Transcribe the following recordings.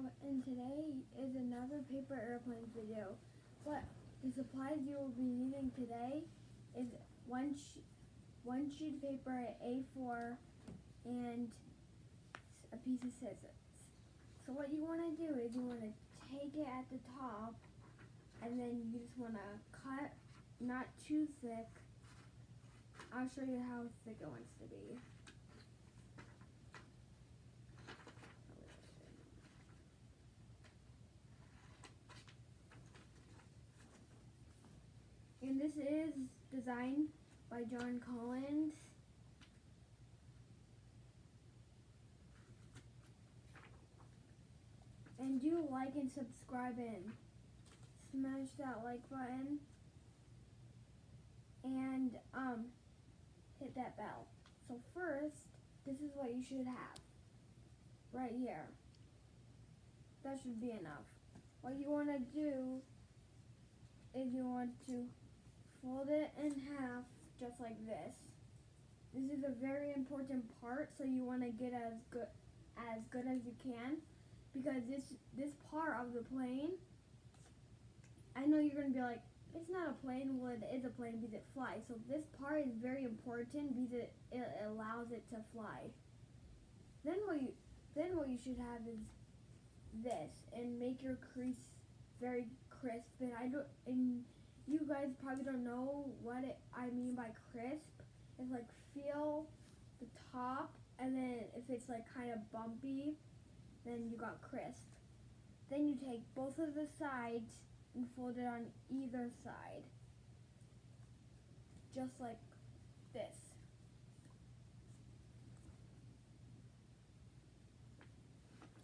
And today is another paper airplane video. What the supplies you will be needing today is one sheet of paper, A4, and a piece of scissors. So what you want to do is you want to take it at the top, and then you just want to cut, not too thick. I'll show you how thick it wants to be. And this is designed by John Collins. And do like and subscribe and smash that like button. And hit that bell. So first, this is what you should have. Right here. That should be enough. What you want to do is you want to fold it in half just like this. This is a very important part, so you want to get as good as you can, because this part of the plane, I know you're going to be like, it's not a plane. Well, it is a plane because it flies. So this part is very important because it allows it to fly. Then what you should have is this, and make your crease very crisp. And you guys probably don't know what I mean by crisp. It's like feel the top, and then if it's like kind of bumpy, then you got crisp. Then you take both of the sides and fold it on either side, just like this.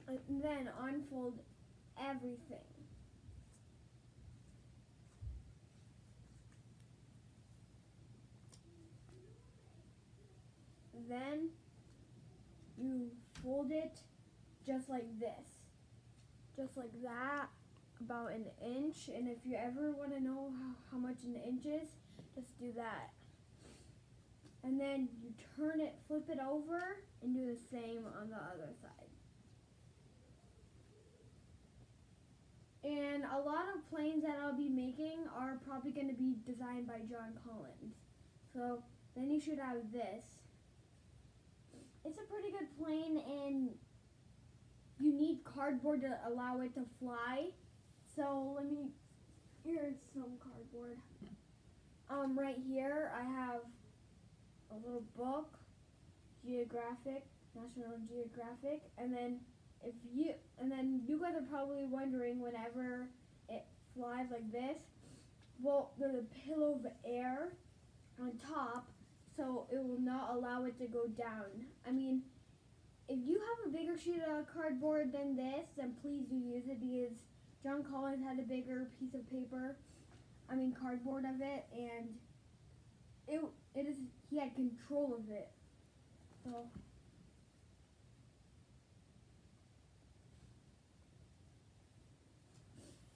And then unfold everything. Then you fold it just like this, just like that, about an inch. And if you ever want to know how much an inch is, just do that. And then you turn it, flip it over, and do the same on the other side. And a lot of planes that I'll be making are probably going to be designed by John Collins. So then you should have this. It's a pretty good plane, and you need cardboard to allow it to fly. So here's some cardboard. Right here I have a little book, National Geographic, and then you guys are probably wondering, whenever it flies like this, well, there's a pillow of air on top, so it will not allow it to go down. I mean, if you have a bigger sheet of cardboard than this, then please do use it, because John Collins had a bigger piece of cardboard of it, and he had control of it.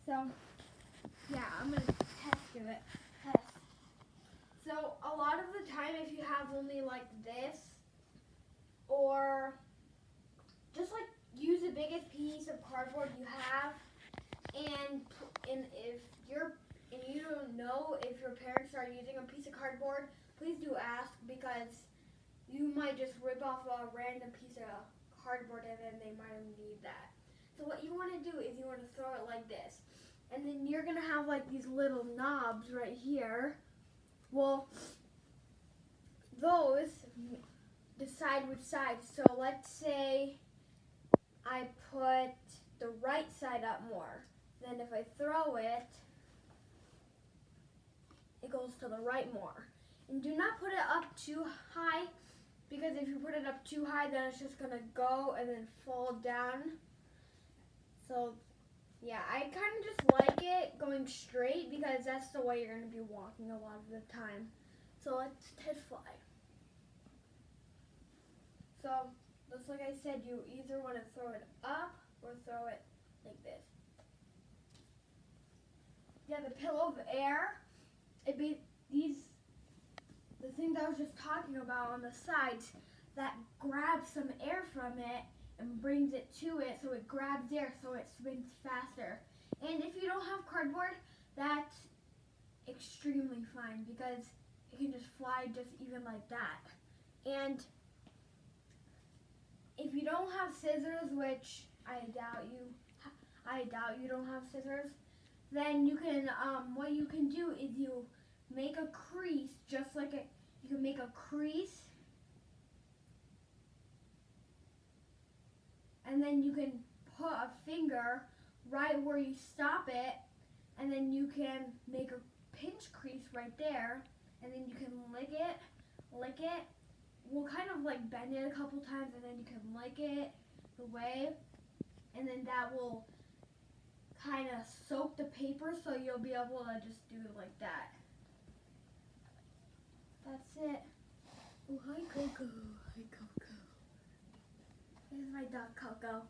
So yeah, I'm gonna test. So a lot of the time, if you have only like this, or just like use the biggest piece of cardboard you have, and if you don't know if your parents are using a piece of cardboard, please do ask, because you might just rip off a random piece of cardboard and then they might need that. So what you want to do is you want to throw it like this, and then you're gonna have like these little knobs right here. Well, those decide which side. So let's say I put the right side up more. Then if I throw it, it goes to the right more. And do not put it up too high, because if you put it up too high, then it's just gonna go and then fall down. So yeah, I kind of just like it going straight, because that's the way you're gonna be walking a lot of the time. So let's test fly. So just like I said, you either want to throw it up or throw it like this. Yeah, the pillow of air, the things I was just talking about on the sides, that grab some air from it and brings it to it so it grabs air so it spins faster. And if you don't have cardboard, that's extremely fine because it can just fly just even like that. And if you don't have scissors, which I doubt you don't have scissors, then you can, what you can do is you make a crease, just like you can make a crease, and then you can put a finger right where you stop it, and then you can make a pinch crease right there, and then you can lick it. We'll kind of like bend it a couple times, and then you can lick it the way, and then that will kind of soak the paper so you'll be able to just do it like that. That's it. Oh, hi Coco. Hi Coco. Here's my dog Coco.